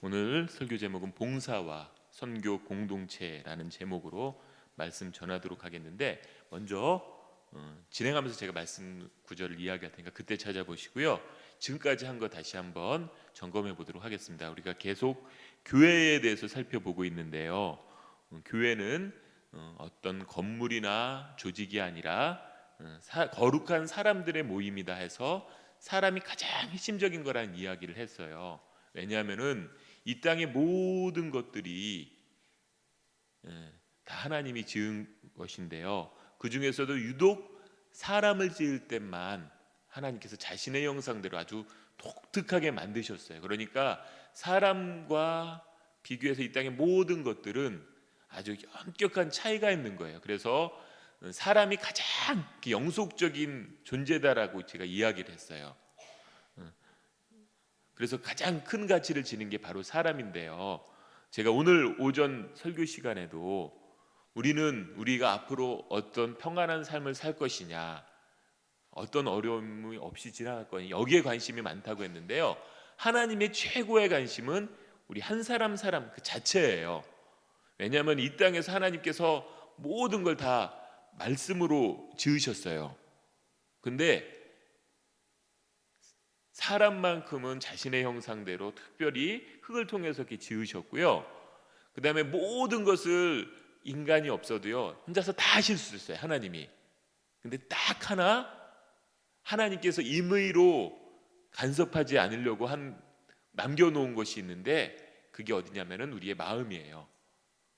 오늘 설교 제목은 봉사와 선교 공동체라는 제목으로 말씀 전하도록 하겠는데, 먼저 진행하면서 제가 말씀 구절을 이야기할 테니까 그때 찾아보시고요. 지금까지 한 거 다시 한번 점검해 보도록 하겠습니다. 우리가 계속 교회에 대해서 살펴보고 있는데요. 교회는 어떤 건물이나 조직이 아니라 거룩한 사람들의 모임이다 해서 사람이 가장 핵심적인 거라는 이야기를 했어요. 왜냐하면은 이 땅의 모든 것들이 다 하나님이 지은 것인데요, 그 중에서도 유독 사람을 지을 때만 하나님께서 자신의 형상대로 아주 독특하게 만드셨어요. 그러니까 사람과 비교해서 이 땅의 모든 것들은 아주 엄격한 차이가 있는 거예요. 그래서 사람이 가장 영속적인 존재다라고 제가 이야기를 했어요. 그래서 가장 큰 가치를 지닌 게 바로 사람인데요, 제가 오늘 오전 설교 시간에도 우리가 앞으로 어떤 평안한 삶을 살 것이냐, 어떤 어려움이 없이 지나갈 거냐, 여기에 관심이 많다고 했는데요, 하나님의 최고의 관심은 우리 한 사람 그 자체예요. 왜냐하면 이 땅에서 하나님께서 모든 걸 다 말씀으로 지으셨어요. 근데 사람만큼은 자신의 형상대로 특별히 흙을 통해서 이렇게 지으셨고요, 그 다음에 모든 것을 인간이 없어도요 혼자서 다 하실 수 있어요, 하나님이. 근데 딱 하나 하나님께서 임의로 간섭하지 않으려고 남겨놓은 것이 있는데, 그게 어디냐면은 우리의 마음이에요.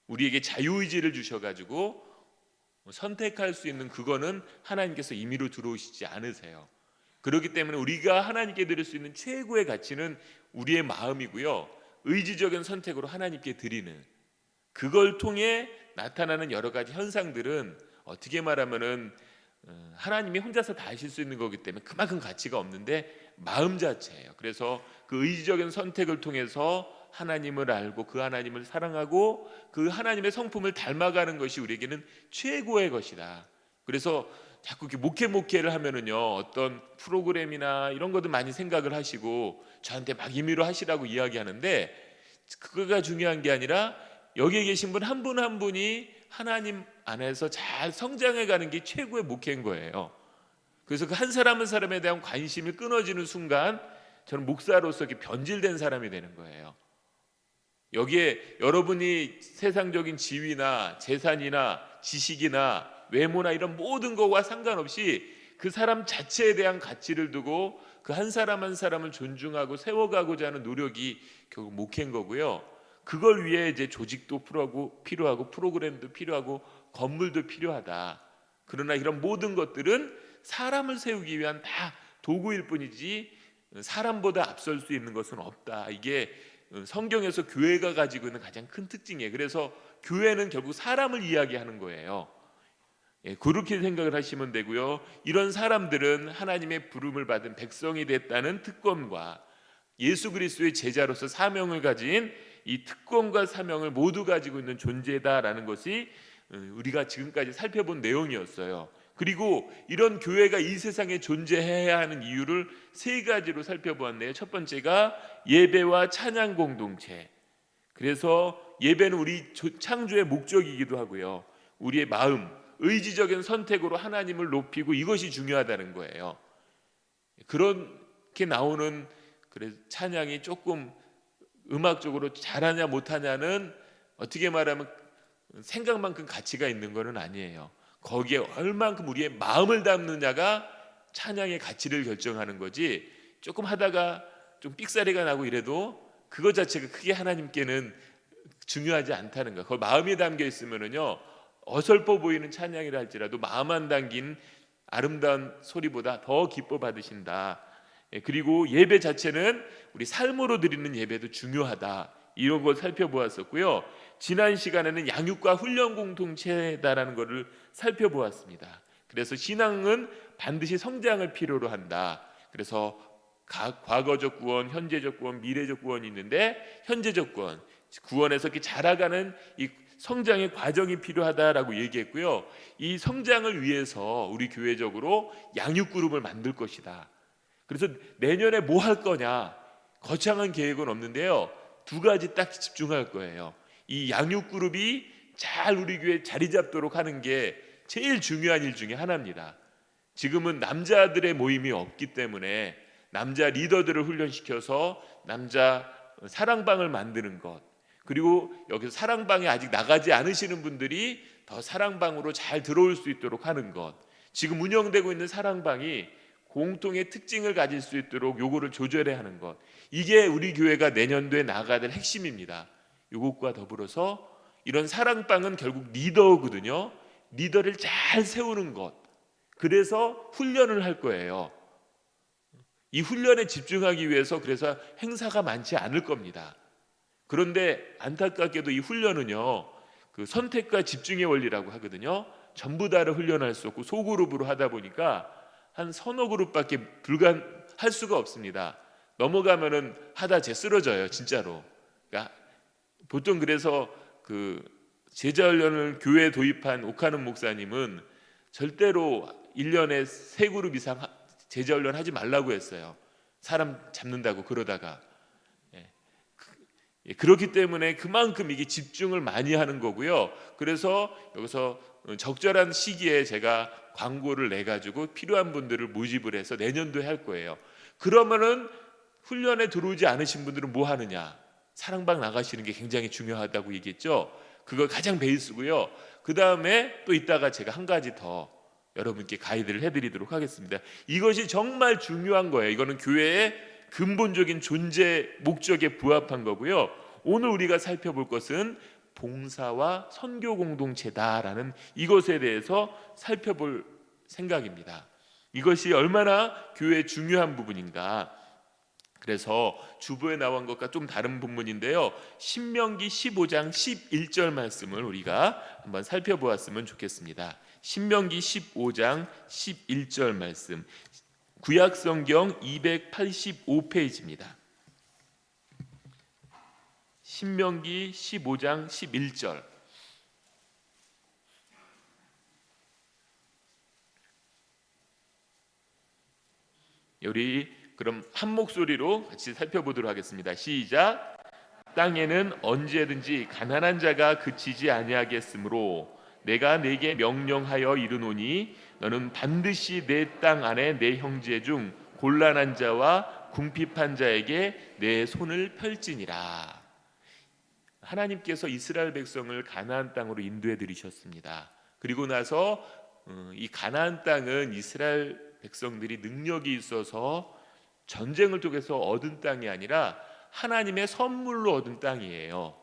우리에게 자유의지를 주셔가지고 선택할 수 있는 그거는 하나님께서 임의로 들어오시지 않으세요. 그렇기 때문에 우리가 하나님께 드릴 수 있는 최고의 가치는 우리의 마음이고요, 의지적인 선택으로 하나님께 드리는, 그걸 통해 나타나는 여러 가지 현상들은 어떻게 말하면은 하나님이 혼자서 다 하실 수 있는 거기 때문에 그만큼 가치가 없는데 마음 자체예요. 그래서 그 의지적인 선택을 통해서 하나님을 알고 그 하나님을 사랑하고 그 하나님의 성품을 닮아가는 것이 우리에게는 최고의 것이다. 그래서 자꾸 이렇게 목회를 하면은요, 어떤 프로그램이나 이런 것들 많이 생각을 하시고 저한테 막 임의로 하시라고 이야기하는데, 그거가 중요한 게 아니라 여기에 계신 분 한 분 한 분이 하나님 안에서 잘 성장해 가는 게 최고의 목회인 거예요. 그래서 그 한 사람 한 사람에 대한 관심이 끊어지는 순간 저는 목사로서 이렇게 변질된 사람이 되는 거예요. 여기에 여러분이 세상적인 지위나 재산이나 지식이나 외모나 이런 모든 것과 상관없이 그 사람 자체에 대한 가치를 두고 그 한 사람 한 사람을 존중하고 세워가고자 하는 노력이 결국 목회인 거고요. 그걸 위해 이제 조직도 필요하고 프로그램도 필요하고 건물도 필요하다. 그러나 이런 모든 것들은 사람을 세우기 위한 다 도구일 뿐이지 사람보다 앞설 수 있는 것은 없다. 이게 성경에서 교회가 가지고 있는 가장 큰 특징이에요. 그래서 교회는 결국 사람을 이야기하는 거예요. 그렇게 생각을 하시면 되고요. 이런 사람들은 하나님의 부름을 받은 백성이 됐다는 특권과 예수 그리스도의 제자로서 사명을 가진 이 특권과 사명을 모두 가지고 있는 존재다라는 것이 우리가 지금까지 살펴본 내용이었어요. 그리고 이런 교회가 이 세상에 존재해야 하는 이유를 세 가지로 살펴보았네요. 첫 번째가 예배와 찬양 공동체. 그래서 예배는 우리 창조의 목적이기도 하고요, 우리의 마음, 의지적인 선택으로 하나님을 높이고 이것이 중요하다는 거예요. 그렇게 나오는 찬양이 조금 음악적으로 잘하냐 못하냐는 어떻게 말하면 생각만큼 가치가 있는 것은 아니에요. 거기에 얼만큼 우리의 마음을 담느냐가 찬양의 가치를 결정하는 거지, 조금 하다가 좀 삑사리가 나고 이래도 그거 자체가 크게 하나님께는 중요하지 않다는 거예요. 그 마음이 담겨 있으면은요, 어설퍼 보이는 찬양이라 할지라도 마음 안 담긴 아름다운 소리보다 더 기뻐 받으신다. 그리고 예배 자체는 우리 삶으로 드리는 예배도 중요하다. 이런 걸 살펴보았었고요. 지난 시간에는 양육과 훈련 공동체다라는 것을 살펴보았습니다. 그래서 신앙은 반드시 성장을 필요로 한다. 그래서 과거적 구원, 현재적 구원, 미래적 구원이 있는데, 현재적 구원에서 이렇게 자라가는 이 성장의 과정이 필요하다라고 얘기했고요. 이 성장을 위해서 우리 교회적으로 양육 그룹을 만들 것이다. 그래서 내년에 뭐 할 거냐, 거창한 계획은 없는데요, 두 가지 딱 집중할 거예요. 이 양육 그룹이 잘 우리 교회에 자리 잡도록 하는 게 제일 중요한 일 중에 하나입니다. 지금은 남자들의 모임이 없기 때문에 남자 리더들을 훈련시켜서 남자 사랑방을 만드는 것, 그리고 여기서 사랑방에 아직 나가지 않으시는 분들이 더 사랑방으로 잘 들어올 수 있도록 하는 것, 지금 운영되고 있는 사랑방이 공통의 특징을 가질 수 있도록 요거를 조절해야 하는 것, 이게 우리 교회가 내년도에 나가야 될 핵심입니다. 요것과 더불어서 이런 사랑방은 결국 리더거든요. 리더를 잘 세우는 것, 그래서 훈련을 할 거예요. 이 훈련에 집중하기 위해서 그래서 행사가 많지 않을 겁니다. 그런데 안타깝게도 이 훈련은요, 그 선택과 집중의 원리라고 하거든요. 전부 다를 훈련할 수 없고 소그룹으로 하다 보니까 한 서너 그룹밖에 할 수가 없습니다. 넘어가면은 하다 쓰러져요, 진짜로. 그러니까 보통 그래서 그 제자훈련을 교회에 도입한 옥하는 목사님은 절대로 1년에 3그룹 이상 제자훈련 하지 말라고 했어요. 사람 잡는다고 그러다가. 그렇기 때문에 그만큼 이게 집중을 많이 하는 거고요. 그래서 여기서 적절한 시기에 제가 광고를 내가지고 필요한 분들을 모집을 해서 내년도에 할 거예요. 그러면은 훈련에 들어오지 않으신 분들은 뭐 하느냐? 사랑방 나가시는 게 굉장히 중요하다고 얘기했죠. 그거 가장 베이스고요. 그 다음에 또 이따가 제가 한 가지 더 여러분께 가이드를 해드리도록 하겠습니다. 이것이 정말 중요한 거예요. 이거는 교회의 근본적인 존재 목적에 부합한 거고요. 오늘 우리가 살펴볼 것은 봉사와 선교 공동체다라는 이것에 대해서 살펴볼 생각입니다. 이것이 얼마나 교회의 중요한 부분인가. 그래서 주보에 나온 것과 좀 다른 본문인데요, 신명기 15장 11절 말씀을 우리가 한번 살펴보았으면 좋겠습니다. 신명기 15장 11절 말씀, 구약성경 285페이지입니다. 신명기 15장 11절. 우리 그럼 한 목소리로 같이 살펴보도록 하겠습니다. 시작. 땅에는 언제든지 가난한 자가 그치지 아니하겠으므로 내가 네게 명령하여 이르노니 너는 반드시 내 땅 안에 내 형제 중 곤란한 자와 궁핍한 자에게 내 손을 펼지니라. 하나님께서 이스라엘 백성을 가나안 땅으로 인도해 들이셨습니다. 그리고 나서 이 가나안 땅은 이스라엘 백성들이 능력이 있어서 전쟁을 통해서 얻은 땅이 아니라 하나님의 선물로 얻은 땅이에요.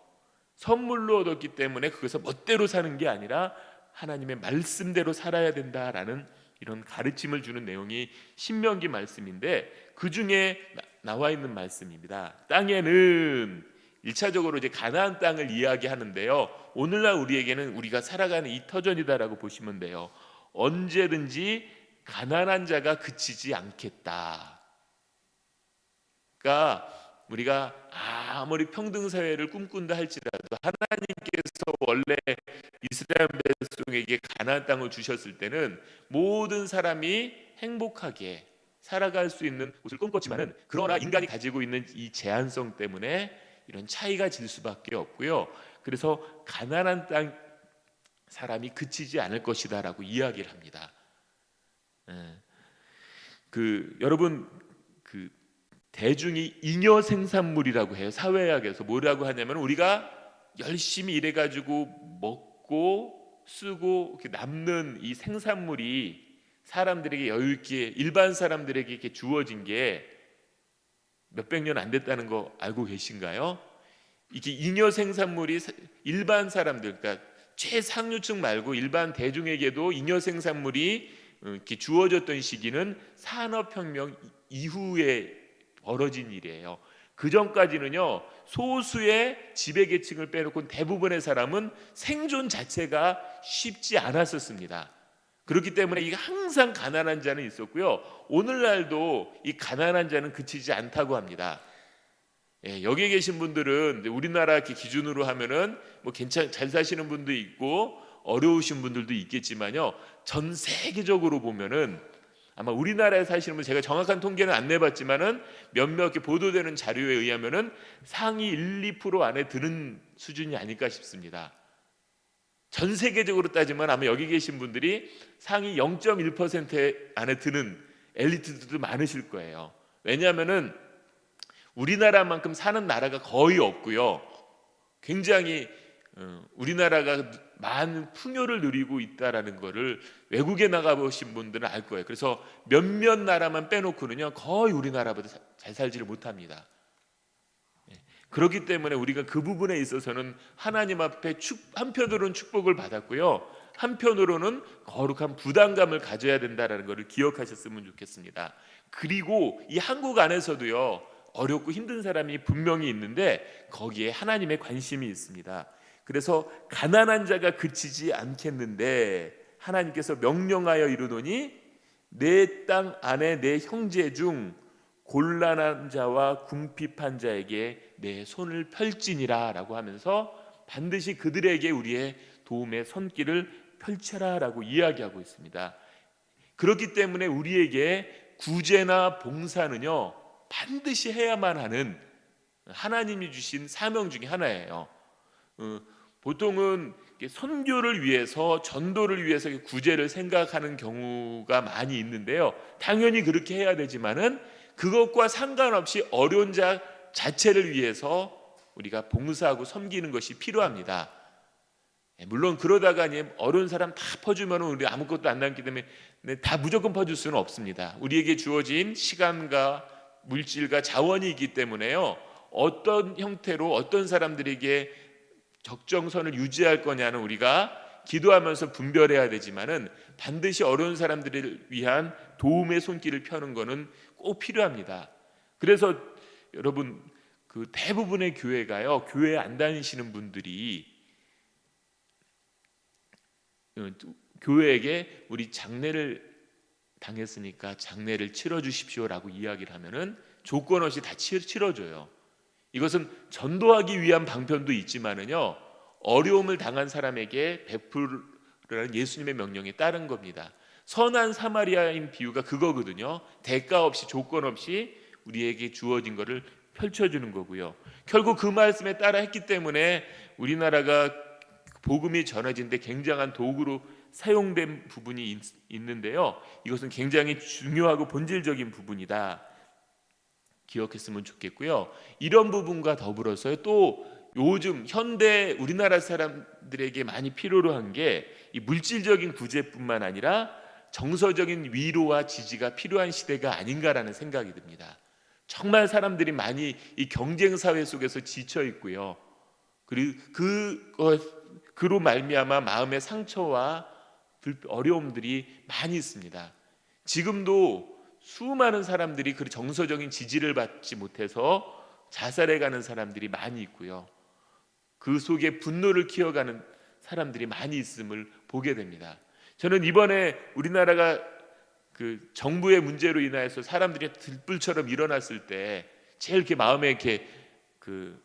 선물로 얻었기 때문에 그것을 멋대로 사는 게 아니라 하나님의 말씀대로 살아야 된다라는 이런 가르침을 주는 내용이 신명기 말씀인데, 그 중에 나와 있는 말씀입니다. 땅에는 1차적으로 이제 가나안 땅을 이야기하는데요, 오늘날 우리에게는 우리가 살아가는 이 터전이다라고 보시면 돼요. 언제든지 가난한 자가 그치지 않겠다. 그러니까 우리가 아무리 평등사회를 꿈꾼다 할지라도 하나님께서 원래 이스라엘 백성에게 가나안 땅을 주셨을 때는 모든 사람이 행복하게 살아갈 수 있는 곳을 꿈꿨지만은, 그러나 인간이 가지고 있는 이 제한성 때문에 이런 차이가 질 수밖에 없고요. 그래서 가난한 땅 사람이 그치지 않을 것이다라고 이야기를 합니다. 여러분 대중이 잉여 생산물이라고 해요. 사회학에서 뭐라고 하냐면, 우리가 열심히 일해가지고 먹고 쓰고 이렇게 남는 이 생산물이 사람들에게 여유 있게, 일반 사람들에게 이렇게 주어진 게 몇백 년 안 됐다는 거 알고 계신가요? 이게 잉여 생산물이 일반 사람들, 그러니까 최상류층 말고 일반 대중에게도 잉여 생산물이 이렇게 주어졌던 시기는 산업혁명 이후에 벌어진 일이에요. 그 전까지는요, 소수의 지배계층을 빼놓고 대부분의 사람은 생존 자체가 쉽지 않았었습니다. 그렇기 때문에 이게 항상 가난한 자는 있었고요. 오늘날도 이 가난한 자는 그치지 않다고 합니다. 여기 계신 분들은 우리나라 이렇게 기준으로 하면은 뭐 잘 사시는 분도 있고 어려우신 분들도 있겠지만요, 전 세계적으로 보면은 아마 우리나라에 사시는 분, 제가 정확한 통계는 안 내봤지만은 몇몇 이렇게 보도되는 자료에 의하면은 상위 1, 2% 안에 드는 수준이 아닐까 싶습니다. 전 세계적으로 따지면 아마 여기 계신 분들이 상위 0.1% 안에 드는 엘리트들도 많으실 거예요. 왜냐하면은 우리나라만큼 사는 나라가 거의 없고요. 굉장히 우리나라가 많은 풍요를 누리고 있다라는 거를 외국에 나가보신 분들은 알 거예요. 그래서 몇몇 나라만 빼놓고는요, 거의 우리나라보다 잘 살지를 못합니다. 그렇기 때문에 우리가 그 부분에 있어서는 하나님 앞에 한편으로는 축복을 받았고요, 한편으로는 거룩한 부담감을 가져야 된다는 것을 기억하셨으면 좋겠습니다. 그리고 이 한국 안에서도요, 어렵고 힘든 사람이 분명히 있는데 거기에 하나님의 관심이 있습니다. 그래서 가난한 자가 그치지 않겠는데 하나님께서 명령하여 이르노니 내 땅 안에 내 형제 중 곤란한 자와 궁핍한 자에게 내 손을 펼지니라 라고 하면서 반드시 그들에게 우리의 도움의 손길을 펼쳐라 라고 이야기하고 있습니다. 그렇기 때문에 우리에게 구제나 봉사는요, 반드시 해야만 하는 하나님이 주신 사명 중에 하나예요. 보통은 선교를 위해서, 전도를 위해서 구제를 생각하는 경우가 많이 있는데요, 당연히 그렇게 해야 되지만은 그것과 상관없이 어려운 자 자체를 위해서 우리가 봉사하고 섬기는 것이 필요합니다. 물론 그러다가 어려운 사람 다 퍼주면 우리 아무것도 안 남기 때문에 다 무조건 퍼줄 수는 없습니다. 우리에게 주어진 시간과 물질과 자원이 있기 때문에요, 어떤 형태로 어떤 사람들에게 적정선을 유지할 거냐는 우리가 기도하면서 분별해야 되지만은 반드시 어려운 사람들을 위한 도움의 손길을 펴는 것은 꼭 필요합니다. 그래서 여러분, 그 대부분의 교회가요, 교회 안 다니시는 분들이 교회에게 우리 장례를 당했으니까 장례를 치러주십시오라고 이야기를 하면은 조건 없이 다 치러줘요. 이것은 전도하기 위한 방편도 있지만은요, 어려움을 당한 사람에게 베풀으라는 예수님의 명령에 따른 겁니다. 선한 사마리아인 비유가 그거거든요. 대가 없이, 조건 없이 우리에게 주어진 것을 펼쳐주는 거고요. 결국 그 말씀에 따라 했기 때문에 우리나라가 복음이 전해진 데 굉장한 도구로 사용된 부분이 있는데요, 이것은 굉장히 중요하고 본질적인 부분이다, 기억했으면 좋겠고요. 이런 부분과 더불어서 또 요즘 현대 우리나라 사람들에게 많이 필요로 한 게 이 물질적인 구제뿐만 아니라 정서적인 위로와 지지가 필요한 시대가 아닌가라는 생각이 듭니다. 정말 사람들이 많이 이 경쟁 사회 속에서 지쳐 있고요, 그리고 그로 말미암아 마음의 상처와 어려움들이 많이 있습니다. 지금도 수많은 사람들이 그 정서적인 지지를 받지 못해서 자살해가는 사람들이 많이 있고요, 그 속에 분노를 키워가는 사람들이 많이 있음을 보게 됩니다. 저는 이번에 우리나라가 그 정부의 문제로 인해서 사람들이 들불처럼 일어났을 때 제일 이렇게 마음에 이렇게 그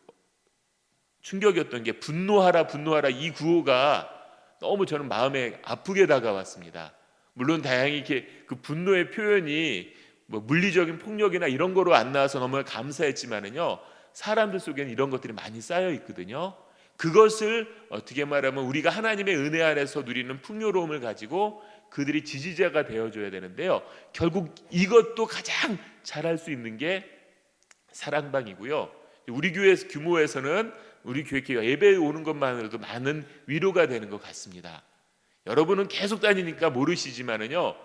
충격이었던 게 분노하라 분노하라, 이 구호가 너무 저는 마음에 아프게 다가왔습니다. 물론 다행히 이렇게 그 분노의 표현이 뭐 물리적인 폭력이나 이런 거로 안 나와서 너무 감사했지만은요, 사람들 속에는 이런 것들이 많이 쌓여 있거든요. 그것을 어떻게 말하면 우리가 하나님의 은혜 안에서 누리는 풍요로움을 가지고 그들이 지지자가 되어줘야 되는데요, 결국 이것도 가장 잘할 수 있는 게 사랑방이고요. 우리 교회 규모에서는 우리 교회 예배에 오는 것만으로도 많은 위로가 되는 것 같습니다. 여러분은 계속 다니니까 모르시지만은요,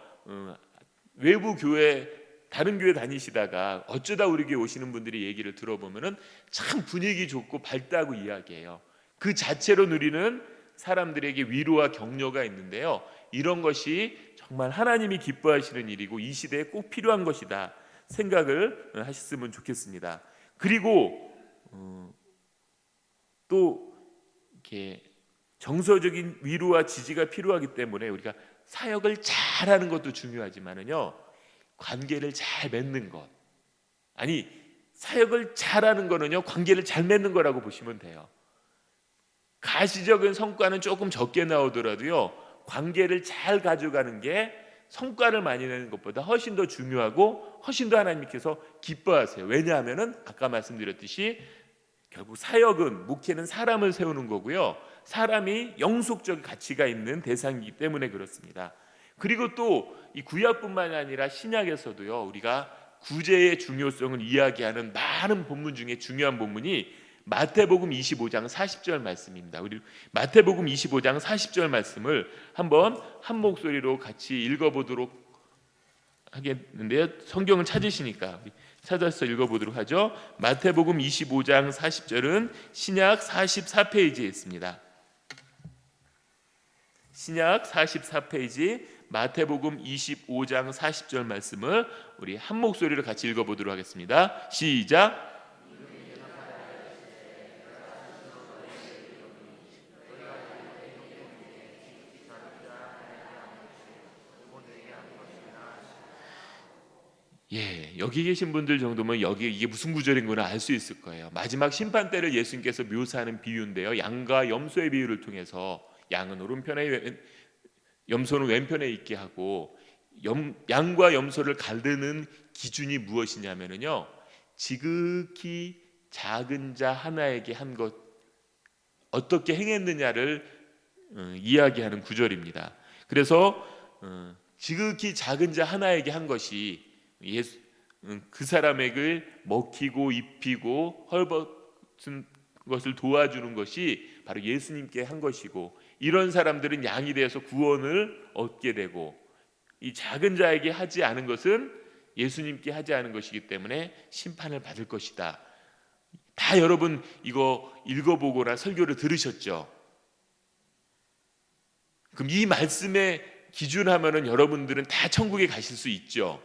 외부 교회, 다른 교회 다니시다가 어쩌다 우리 교회 오시는 분들이 얘기를 들어보면은 참 분위기 좋고 밝다고 이야기해요. 그 자체로 누리는 사람들에게 위로와 격려가 있는데요, 이런 것이 정말 하나님이 기뻐하시는 일이고 이 시대에 꼭 필요한 것이다 생각을 하셨으면 좋겠습니다. 그리고 또 이렇게 정서적인 위로와 지지가 필요하기 때문에 우리가 사역을 잘하는 것도 중요하지만은요, 관계를 잘 맺는 것, 아니 사역을 잘하는 거는요, 관계를 잘 맺는 거라고 보시면 돼요. 가시적인 성과는 조금 적게 나오더라도요, 관계를 잘 가져가는 게 성과를 많이 내는 것보다 훨씬 더 중요하고 훨씬 더 하나님께서 기뻐하세요. 왜냐하면은 아까 말씀드렸듯이 결국 사역은, 목회는 사람을 세우는 거고요, 사람이 영속적 가치가 있는 대상이기 때문에 그렇습니다. 그리고 또 이 구약뿐만 아니라 신약에서도요, 우리가 구제의 중요성을 이야기하는 많은 본문 중에 중요한 본문이 마태복음 25장 40절 말씀입니다. 우리 마태복음 25장 40절 말씀을 한번 한 목소리로 같이 읽어보도록 하겠는데요, 성경을 찾으시니까 찾아서 읽어보도록 하죠. 마태복음 25장 40절은 신약 44페이지에 있습니다. 신약 44페이지 마태복음 25장 40절 말씀을 우리 한 목소리로 같이 읽어보도록 하겠습니다. 시작. 예, 여기 계신 분들 정도면 여기 이게 무슨 구절인 거는 알 수 있을 거예요. 마지막 심판 때를 예수님께서 묘사하는 비유인데요, 양과 염소의 비유를 통해서 양은 오른편에 염소는 왼편에 있게 하고 양과 염소를 가르는 기준이 무엇이냐면요, 지극히 작은 자 하나에게 한 것 어떻게 행했느냐를 이야기하는 구절입니다. 그래서 지극히 작은 자 하나에게 한 것이 그 사람에게 먹히고 입히고 헐벗은 것을 도와주는 것이 바로 예수님께 한 것이고, 이런 사람들은 양이 되어서 구원을 얻게 되고, 이 작은 자에게 하지 않은 것은 예수님께 하지 않은 것이기 때문에 심판을 받을 것이다. 다 여러분 이거 읽어보거나 설교를 들으셨죠? 그럼 이 말씀에 기준하면은 여러분들은 다 천국에 가실 수 있죠.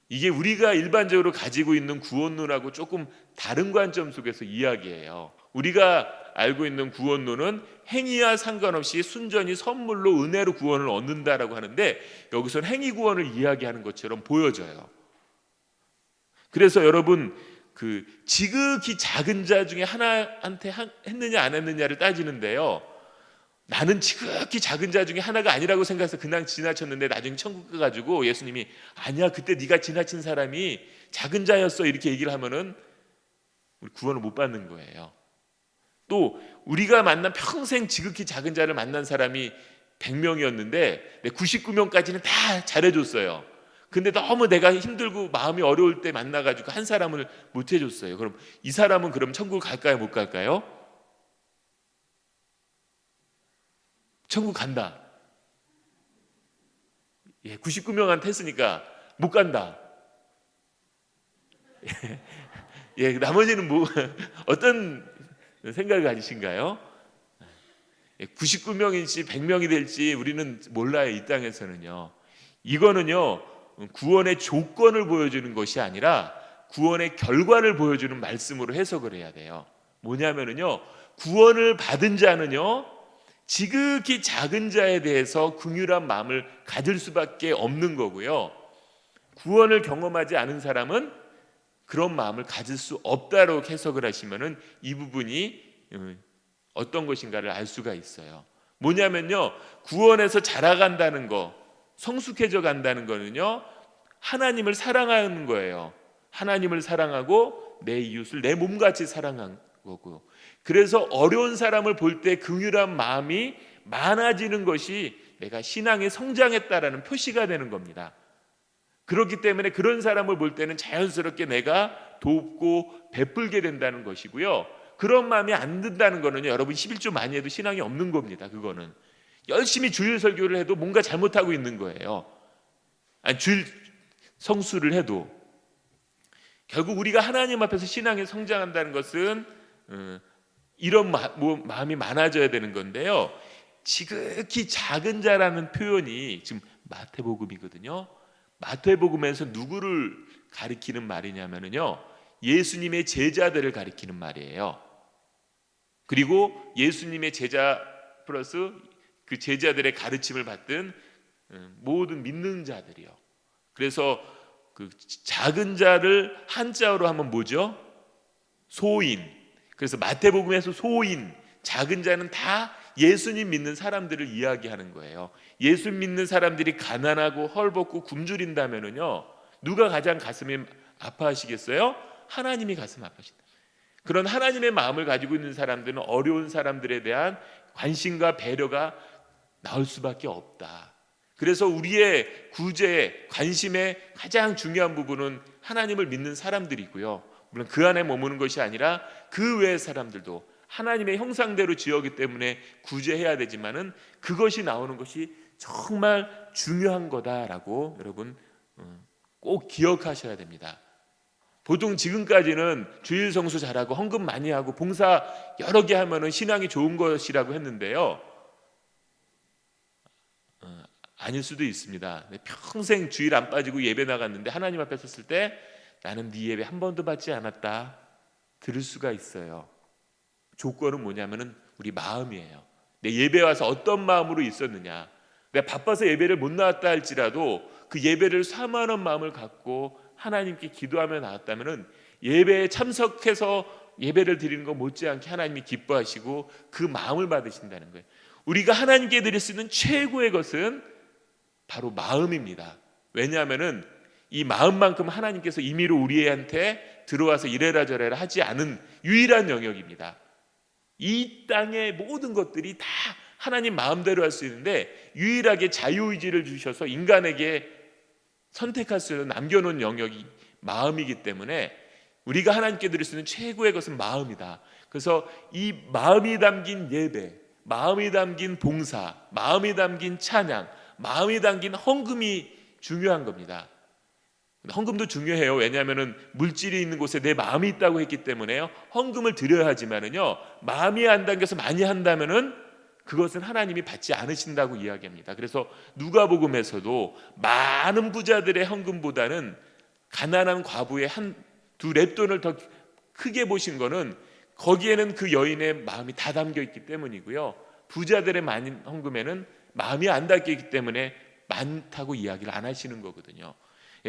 이게 우리가 일반적으로 가지고 있는 구원론하고 조금 다른 관점 속에서 이야기해요. 우리가 알고 있는 구원론은 행위와 상관없이 순전히 선물로 은혜로 구원을 얻는다라고 하는데, 여기서는 행위 구원을 이야기하는 것처럼 보여져요. 그래서 여러분 그 지극히 작은 자 중에 하나한테 했느냐 안 했느냐를 따지는데요, 나는 지극히 작은 자 중에 하나가 아니라고 생각해서 그냥 지나쳤는데 나중에 천국 가가지고 예수님이 아니야, 그때 네가 지나친 사람이 작은 자였어, 이렇게 얘기를 하면은 우리 구원을 못 받는 거예요. 또 우리가 만난 평생 지극히 작은 자를 만난 사람이 100명이었는데 99명까지는 다 잘해줬어요. 근데 너무 내가 힘들고 마음이 어려울 때 만나가지고 한 사람을 못 해줬어요. 그럼 이 사람은 그럼 천국 갈까요, 못 갈까요? 천국 간다. 예, 99명한테 했으니까 못 간다. 예, 나머지는 뭐 어떤 생각을 가지신가요? 99명인지 100명이 될지 우리는 몰라요, 이 땅에서는요. 이거는요, 구원의 조건을 보여주는 것이 아니라 구원의 결과를 보여주는 말씀으로 해석을 해야 돼요. 뭐냐면요, 구원을 받은 자는요, 지극히 작은 자에 대해서 긍휼한 마음을 가질 수밖에 없는 거고요, 구원을 경험하지 않은 사람은 그런 마음을 가질 수 없다고 해석을 하시면은 이 부분이 어떤 것인가를 알 수가 있어요. 뭐냐면요, 구원에서 자라간다는 거, 성숙해져 간다는 거는요, 하나님을 사랑하는 거예요. 하나님을 사랑하고 내 이웃을 내 몸같이 사랑하는 거고, 그래서 어려운 사람을 볼 때 긍휼한 마음이 많아지는 것이 내가 신앙에 성장했다라는 표시가 되는 겁니다. 그렇기 때문에 그런 사람을 볼 때는 자연스럽게 내가 돕고 베풀게 된다는 것이고요, 그런 마음이 안 든다는 거는요, 여러분 11조 많이 해도 신앙이 없는 겁니다. 그거는 열심히 주일 설교를 해도 뭔가 잘못하고 있는 거예요. 아니, 주일 성수를 해도 결국 우리가 하나님 앞에서 신앙에 성장한다는 것은 이런 마음이 많아져야 되는 건데요, 지극히 작은 자라는 표현이 지금 마태복음이거든요. 마태복음에서 누구를 가리키는 말이냐면요, 예수님의 제자들을 가리키는 말이에요. 그리고 예수님의 제자 플러스 그 제자들의 가르침을 받던 모든 믿는 자들이요. 그래서 그 작은 자를 한자어로 하면 뭐죠? 소인. 그래서 마태복음에서 소인, 작은 자는 다 예수님 믿는 사람들을 이야기하는 거예요. 예수 믿는 사람들이 가난하고 헐벗고 굶주린다면은요, 누가 가장 가슴이 아파하시겠어요? 하나님이 가슴 아파하신다. 그런 하나님의 마음을 가지고 있는 사람들은 어려운 사람들에 대한 관심과 배려가 나올 수밖에 없다. 그래서 우리의 구제의 관심의 가장 중요한 부분은 하나님을 믿는 사람들이고요, 물론 그 안에 머무는 것이 아니라 그 외의 사람들도 하나님의 형상대로 지었기 때문에 구제해야 되지만은 그것이 나오는 것이 정말 중요한 거다라고 여러분 꼭 기억하셔야 됩니다. 보통 지금까지는 주일 성수 잘하고 헌금 많이 하고 봉사 여러 개 하면은 신앙이 좋은 것이라고 했는데요, 아닐 수도 있습니다. 평생 주일 안 빠지고 예배 나갔는데 하나님 앞에 섰을 때 나는 네 예배 한 번도 받지 않았다 들을 수가 있어요. 조건은 뭐냐면은 우리 마음이에요. 내 예배 와서 어떤 마음으로 있었느냐. 내가 바빠서 예배를 못 나왔다 할지라도 그 예배를 사모하는 마음을 갖고 하나님께 기도하며 나왔다면은 예배에 참석해서 예배를 드리는 것 못지않게 하나님이 기뻐하시고 그 마음을 받으신다는 거예요. 우리가 하나님께 드릴 수 있는 최고의 것은 바로 마음입니다. 왜냐하면은 이 마음만큼 하나님께서 임의로 우리한테 들어와서 이래라 저래라 하지 않은 유일한 영역입니다. 이 땅의 모든 것들이 다 하나님 마음대로 할 수 있는데 유일하게 자유의지를 주셔서 인간에게 선택할 수 있는 남겨놓은 영역이 마음이기 때문에 우리가 하나님께 드릴 수 있는 최고의 것은 마음이다. 그래서 이 마음이 담긴 예배, 마음이 담긴 봉사, 마음이 담긴 찬양, 마음이 담긴 헌금이 중요한 겁니다. 헌금도 중요해요. 왜냐하면 물질이 있는 곳에 내 마음이 있다고 했기 때문에요, 헌금을 드려야 하지만은요, 마음이 안 담겨서 많이 한다면은 그것은 하나님이 받지 않으신다고 이야기합니다. 그래서 누가복음에서도 많은 부자들의 헌금보다는 가난한 과부의 두 렙돈을 더 크게 보신 거는 거기에는 그 여인의 마음이 다 담겨 있기 때문이고요, 부자들의 많은 헌금에는 마음이 안 담겨 있기 때문에 많다고 이야기를 안 하시는 거거든요.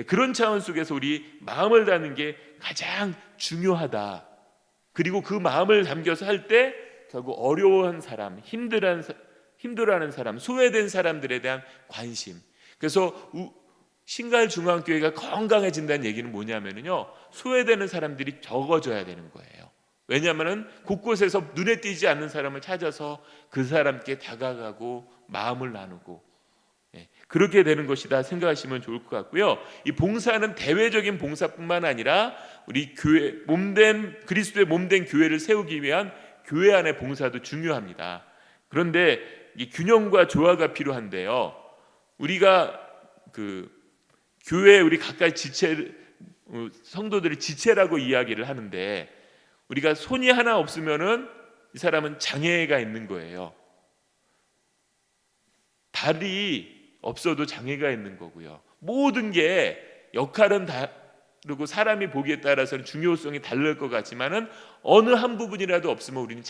그런 차원 속에서 우리 마음을 다는 게 가장 중요하다. 그리고 그 마음을 담겨서 할 때 결국 어려운 사람, 힘들어하는 사람, 소외된 사람들에 대한 관심. 그래서 신갈중앙교회가 건강해진다는 얘기는 뭐냐면요, 소외되는 사람들이 적어져야 되는 거예요. 왜냐하면 곳곳에서 눈에 띄지 않는 사람을 찾아서 그 사람께 다가가고 마음을 나누고 그렇게 되는 것이다 생각하시면 좋을 것 같고요. 이 봉사는 대외적인 봉사뿐만 아니라 우리 교회 몸된 그리스도의 몸된 교회를 세우기 위한 교회 안의 봉사도 중요합니다. 그런데 이 균형과 조화가 필요한데요, 우리가 그 교회 우리 각각 지체 성도들이 지체라고 이야기를 하는데, 우리가 손이 하나 없으면은 이 사람은 장애가 있는 거예요. 발이 없어도 장애가 있는 거고요. 모든 게 역할은 다르고 사람이 보기에 따라서는 중요성이 다를 것 같지만은 어느 한 부분이라도 없으면 우리는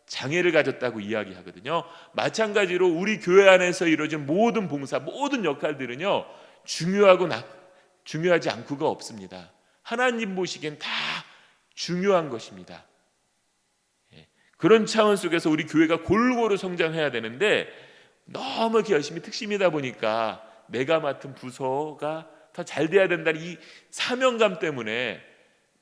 장애를 가졌다고 이야기하거든요. 마찬가지로 우리 교회 안에서 이루어진 모든 봉사, 모든 역할들은요, 중요하지 않고가 없습니다. 하나님 보시기엔 다 중요한 것입니다. 그런 차원 속에서 우리 교회가 골고루 성장해야 되는데, 너무 이렇게 열심히 특심이다 보니까 내가 맡은 부서가 더 잘 돼야 된다는 이 사명감 때문에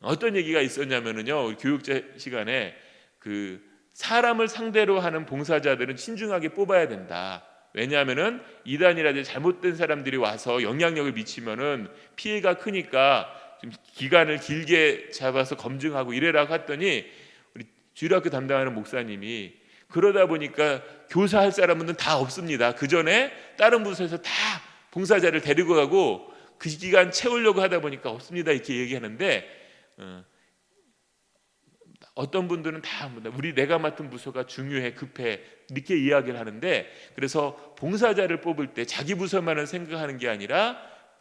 어떤 얘기가 있었냐면요, 교육자 시간에 그 사람을 상대로 하는 봉사자들은 신중하게 뽑아야 된다. 왜냐하면은 이단이라든지 잘못된 사람들이 와서 영향력을 미치면은 피해가 크니까 좀 기간을 길게 잡아서 검증하고 이래라고 했더니 우리 주일학교 담당하는 목사님이 그러다 보니까 교사할 사람은 다 없습니다. 그 전에 다른 부서에서 다 봉사자를 데리고 가고 그 기간 채우려고 하다 보니까 없습니다. 이렇게 얘기하는데, 어떤 분들은 다 우리 내가 맡은 부서가 중요해, 급해 이렇게 이야기를 하는데, 그래서 봉사자를 뽑을 때 자기 부서만을 생각하는 게 아니라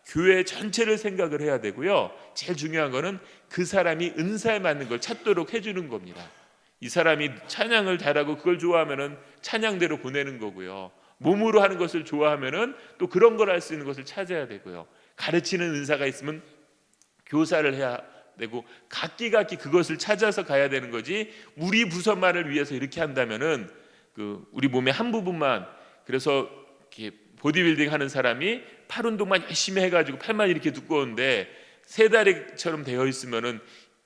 교회 전체를 생각을 해야 되고요. 제일 중요한 거는 그 사람이 은사에 맞는 걸 찾도록 해주는 겁니다. 이 사람이 찬양을 잘하고 그걸 좋아하면은 찬양대로 보내는 거고요. 몸으로 하는 것을 좋아하면은 또 그런 걸 할 수 있는 것을 찾아야 되고요. 가르치는 은사가 있으면 교사를 해야 되고 각기 그것을 찾아서 가야 되는 거지, 우리 부서만을 위해서 이렇게 한다면은 우리 몸의 한 부분만, 그래서 이렇게 보디빌딩 하는 사람이 팔 운동만 열심히 해가지고 팔만 이렇게 두꺼운데 세 다리처럼 되어 있으면은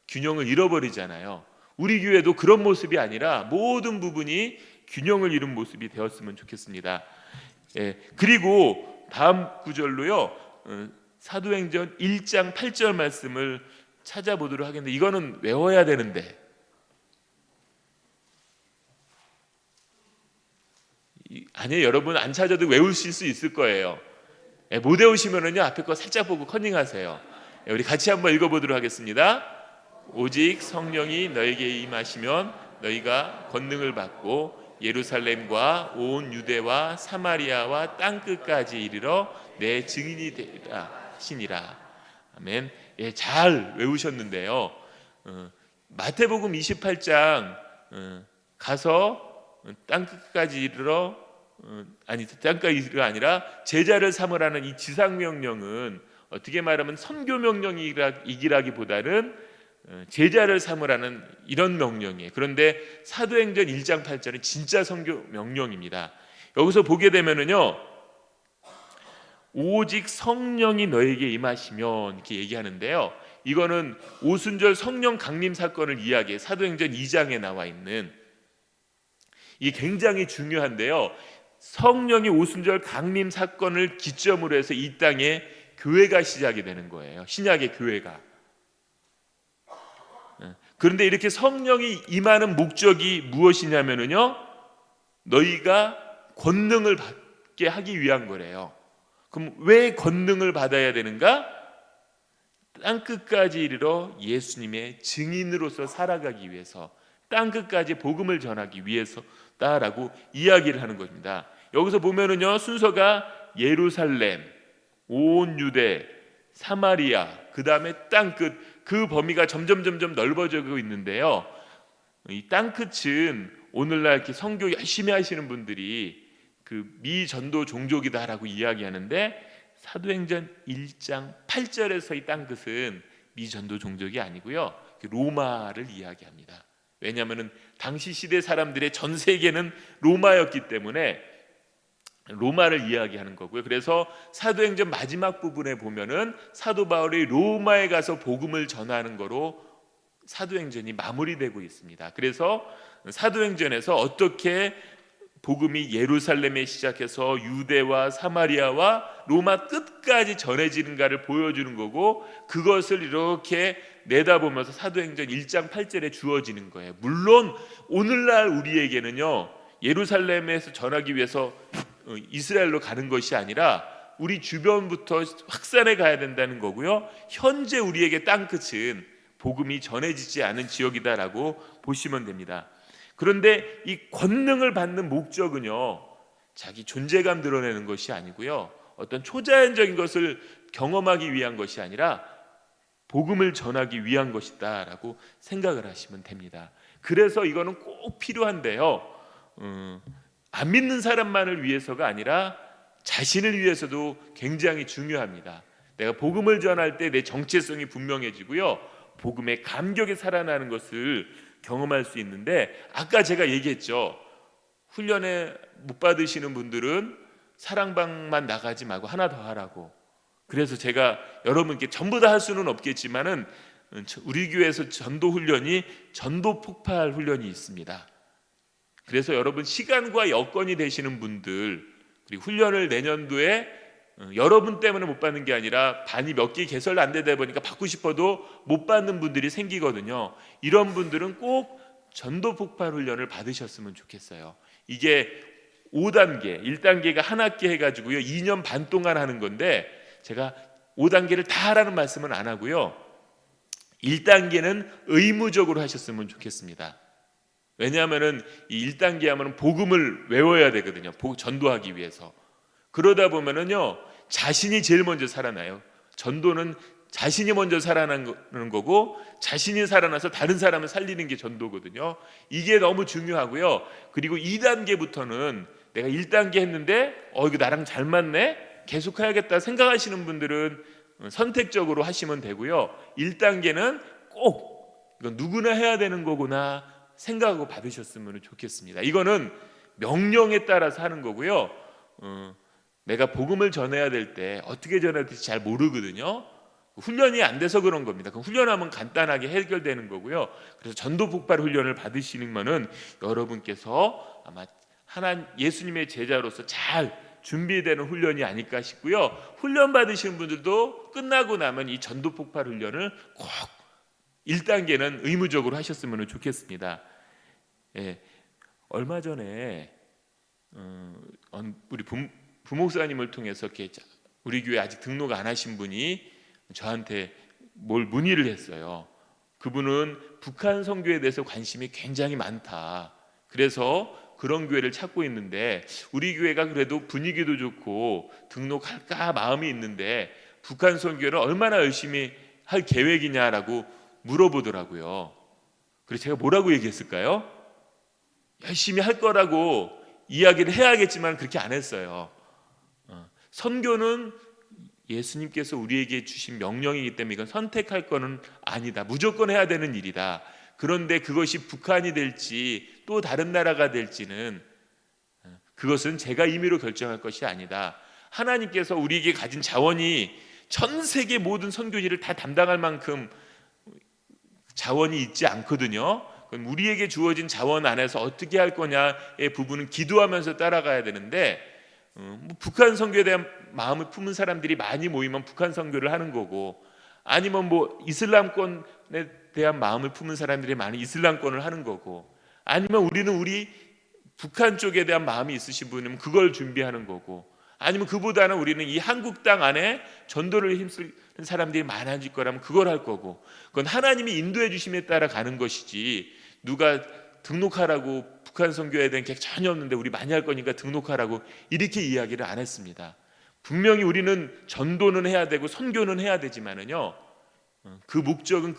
균형을 잃어버리잖아요. 우리 교회도 그런 모습이 아니라 모든 부분이 균형을 잃은 모습이 되었으면 좋겠습니다. 그리고 다음 구절로요, 사도행전 1장 8절 말씀을 찾아보도록 하겠는데, 이거는 외워야 되는데 아니에요. 여러분 안 찾아도 외우실 수 있을 거예요. 못 외우시면은요, 앞에 거 살짝 보고 컨닝하세요. 우리 같이 한번 읽어보도록 하겠습니다. 오직 성령이 너에게 임하시면 너희가 권능을 받고 예루살렘과 온 유대와 사마리아와 땅끝까지 이르러 내 증인이 되리라 하시니라. 아멘. 잘 외우셨는데요. 마태복음 28장 가서 땅끝까지 이르러 땅끝까지가 아니라 제자를 삼으라는 이 지상명령은 어떻게 말하면 선교명령이기라기보다는 제자를 삼으라는 이런 명령이에요. 그런데 사도행전 1장 8절은 진짜 선교명령입니다. 여기서 보게 되면은요, 오직 성령이 너에게 임하시면 이렇게 얘기하는데요, 이거는 오순절 성령 강림 사건을 이야기해 사도행전 2장에 나와 있는, 이게 굉장히 중요한데요, 성령이 오순절 강림 사건을 기점으로 해서 이 땅에 교회가 시작이 되는 거예요. 신약의 교회가. 그런데 이렇게 성령이 임하는 목적이 무엇이냐면요, 너희가 권능을 받게 하기 위한 거래요. 그럼 왜 권능을 받아야 되는가? 땅끝까지 이르러 예수님의 증인으로서 살아가기 위해서, 땅끝까지 복음을 전하기 위해서다라고 이야기를 하는 것입니다. 여기서 보면은요, 순서가 예루살렘, 온 유대, 사마리아, 그 다음에 땅끝, 그 범위가 점점 넓어지고 있는데요, 이 땅끝은 오늘날 이렇게 선교 열심히 하시는 분들이 미전도 종족이다라고 이야기하는데, 사도행전 1장 8절에서 이 땅끝은 미전도 종족이 아니고요, 로마를 이야기합니다. 왜냐하면 당시 시대 사람들의 전 세계는 로마였기 때문에 로마를 이야기하는 거고요. 그래서 사도행전 마지막 부분에 보면은 사도 바울이 로마에 가서 복음을 전하는 거로 사도행전이 마무리되고 있습니다. 그래서 사도행전에서 어떻게 복음이 예루살렘에 시작해서 유대와 사마리아와 로마 끝까지 전해지는가를 보여주는 거고, 그것을 이렇게 내다보면서 사도행전 1장 8절에 주어지는 거예요. 물론 오늘날 우리에게는요, 예루살렘에서 전하기 위해서 이스라엘로 가는 것이 아니라 우리 주변부터 확산해 가야 된다는 거고요, 현재 우리에게 땅끝은 복음이 전해지지 않은 지역이다라고 보시면 됩니다. 그런데 이 권능을 받는 목적은요, 자기 존재감 드러내는 것이 아니고요, 어떤 초자연적인 것을 경험하기 위한 것이 아니라 복음을 전하기 위한 것이다 라고 생각을 하시면 됩니다. 그래서 이거는 꼭 필요한데요, 안 믿는 사람만을 위해서가 아니라 자신을 위해서도 굉장히 중요합니다. 내가 복음을 전할 때 내 정체성이 분명해지고요, 복음의 감격에 살아나는 것을 경험할 수 있는데, 아까 제가 얘기했죠, 훈련에 못 받으시는 분들은 사랑방만 나가지 말고 하나 더 하라고. 그래서 제가 여러분께 전부 다 할 수는 없겠지만은 우리 교회에서 전도 훈련이 전도 폭발 훈련이 있습니다. 그래서 여러분 시간과 여건이 되시는 분들, 그리고 훈련을 내년도에 여러분 때문에 못 받는 게 아니라 반이 몇 개 개설 안 되다 보니까 받고 싶어도 못 받는 분들이 생기거든요. 이런 분들은 꼭 전도 폭발 훈련을 받으셨으면 좋겠어요. 이게 5단계, 1단계가 한 학기 해가지고요 2년 반 동안 하는 건데, 제가 5단계를 다 하라는 말씀은 안 하고요, 1단계는 의무적으로 하셨으면 좋겠습니다. 왜냐하면 이 1단계 하면 복음을 외워야 되거든요, 전도하기 위해서. 그러다 보면은요, 자신이 제일 먼저 살아나요. 전도는 자신이 먼저 살아나는 거고, 자신이 살아나서 다른 사람을 살리는 게 전도거든요. 이게 너무 중요하고요. 그리고 2단계부터는 내가 1단계 했는데 이거 나랑 잘 맞네, 계속 해야겠다 생각하시는 분들은 선택적으로 하시면 되고요, 1단계는 꼭 이건 누구나 해야 되는 거구나 생각하고 받으셨으면 좋겠습니다. 이거는 명령에 따라서 하는 거고요. 내가 복음을 전해야 될 때 어떻게 전해야 될지 잘 모르거든요. 훈련이 안 돼서 그런 겁니다. 그 훈련하면 간단하게 해결되는 거고요. 그래서 전도 폭발 훈련을 받으시는 거는 여러분께서 아마 예수님의 제자로서 잘 준비되는 훈련이 아닐까 싶고요. 훈련 받으시는 분들도 끝나고 나면 이 전도 폭발 훈련을 꼭 1단계는 의무적으로 하셨으면 좋겠습니다. 예, 얼마 전에 우리 부목사님을 통해서 이렇게 우리 교회 아직 등록 안 하신 분이 저한테 뭘 문의를 했어요. 그분은 북한 선교에 대해서 관심이 굉장히 많다. 그래서 그런 교회를 찾고 있는데 우리 교회가 그래도 분위기도 좋고 등록할까 마음이 있는데 북한 선교를 얼마나 열심히 할 계획이냐라고 물어보더라고요. 그래서 제가 뭐라고 얘기했을까요? 열심히 할 거라고 이야기를 해야겠지만 그렇게 안 했어요. 선교는 예수님께서 우리에게 주신 명령이기 때문에 이건 선택할 거는 아니다. 무조건 해야 되는 일이다. 그런데 그것이 북한이 될지 또 다른 나라가 될지는 그것은 제가 임의로 결정할 것이 아니다. 하나님께서 우리에게 가진 자원이 전 세계 모든 선교지를 다 담당할 만큼 자원이 있지 않거든요. 그럼 우리에게 주어진 자원 안에서 어떻게 할 거냐의 부분은 기도하면서 따라가야 되는데 북한 선교에 대한 마음을 품은 사람들이 많이 모이면 북한 선교를 하는 거고 아니면 이슬람권에 대한 마음을 품은 사람들이 많이 이슬람권을 하는 거고 아니면 우리 북한 쪽에 대한 마음이 있으신 분은 그걸 준비하는 거고 아니면 그보다는 우리는 이 한국 땅 안에 전도를 힘쓰는 사람들이 많아질 거라면 그걸 할 거고 그건 하나님이 인도해 주심에 따라 가는 것이지 누가 등록하라고 북한 선교에 대한 계획 전혀 없는데 우리 많이 할 거니까 등록하라고 이렇게 이야기를 안 했습니다. 분명히 우리는 전도는 해야 되고 선교는 해야 되지만은요 그 목적은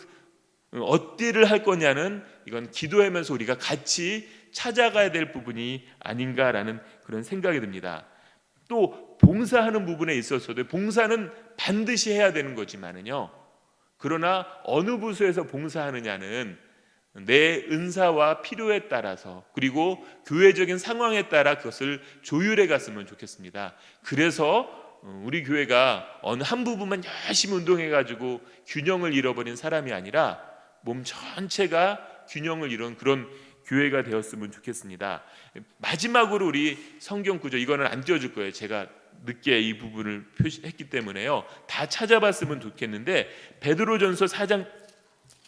어디를 할 거냐는 이건 기도하면서 우리가 같이 찾아가야 될 부분이 아닌가라는 그런 생각이 듭니다. 또 봉사하는 부분에 있어서도 봉사는 반드시 해야 되는 거지만은요 그러나 어느 부서에서 봉사하느냐는 내 은사와 필요에 따라서 그리고 교회적인 상황에 따라 그것을 조율해 갔으면 좋겠습니다. 그래서 우리 교회가 어느 한 부분만 열심히 운동해 가지고 균형을 잃어버린 사람이 아니라 몸 전체가 균형을 이룬 그런 교회가 되었으면 좋겠습니다. 마지막으로 우리 성경 구절 이거는 안 띄워줄 거예요. 제가 늦게 이 부분을 표시했기 때문에요. 다 찾아봤으면 좋겠는데 베드로전서 4장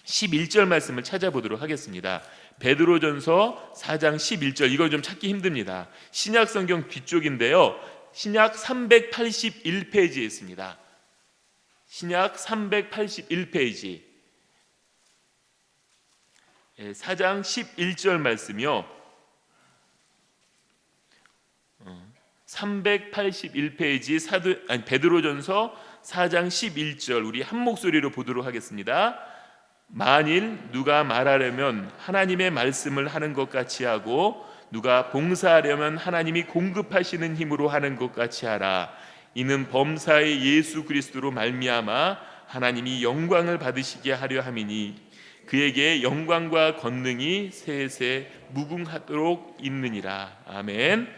11절 말씀을 찾아보도록 하겠습니다. 베드로전서 4장 11절 이걸 좀 찾기 힘듭니다. 신약 성경 뒤쪽인데요. 신약 381페이지에 있습니다. 신약 381페이지 4장 11절 말씀이요. 381페이지 베드로전서 4장 11절 우리 한 목소리로 보도록 하겠습니다. 만일 누가 말하려면 하나님의 말씀을 하는 것 같이 하고 누가 봉사하려면 하나님이 공급하시는 힘으로 하는 것 같이 하라. 이는 범사의 예수 그리스도로 말미암아 하나님이 영광을 받으시게 하려 함이니 그에게 영광과 권능이 세세 무궁하도록 있느니라. 아멘.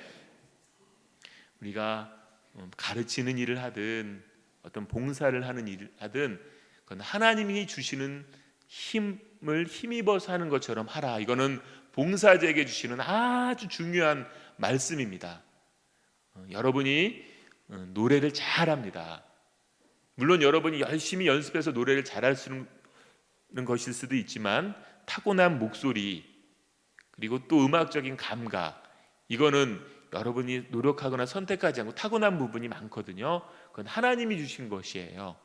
우리가 가르치는 일을 하든 어떤 봉사를 하는 일을 하든 그건 하나님이 주시는 힘을 힘입어서 하는 것처럼 하라. 이거는 봉사자에게 주시는 아주 중요한 말씀입니다. 여러분이 노래를 잘합니다. 물론 여러분이 열심히 연습해서 노래를 잘할 수 있는 것일 수도 있지만 타고난 목소리 그리고 또 음악적인 감각 이거는 여러분이 노력하거나 선택하지 않고 타고난 부분이 많거든요. 그건 하나님이 주신 것이에요.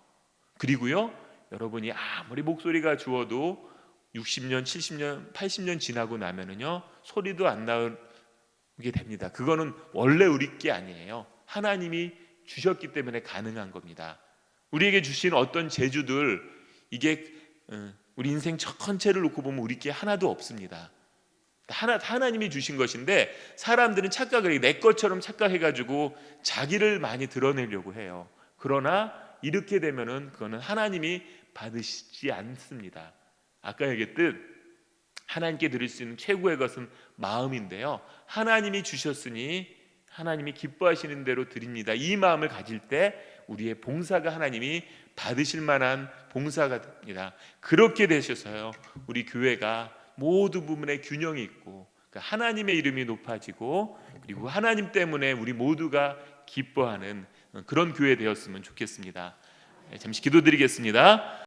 그리고요 여러분이 아무리 목소리가 좋아도 60년, 70년, 80년 지나고 나면은요 소리도 안 나오게 됩니다. 그거는 원래 우리 게 아니에요. 하나님이 주셨기 때문에 가능한 겁니다. 우리에게 주신 어떤 재주들 이게 우리 인생 전체를 놓고 보면 우리 게 하나도 없습니다. 하나님이 주신 것인데 사람들은 착각을 해요. 내 것처럼 착각해가지고 자기를 많이 드러내려고 해요. 그러나 이렇게 되면은 그거는 하나님이 받으시지 않습니다. 아까 얘기했듯 하나님께 드릴 수 있는 최고의 것은 마음인데요. 하나님이 주셨으니 하나님이 기뻐하시는 대로 드립니다. 이 마음을 가질 때 우리의 봉사가 하나님이 받으실 만한 봉사가 됩니다. 그렇게 되셔서요, 우리 교회가 모든 부분에 균형이 있고 하나님의 이름이 높아지고 그리고 하나님 때문에 우리 모두가 기뻐하는 그런 교회 되었으면 좋겠습니다. 잠시 기도드리겠습니다.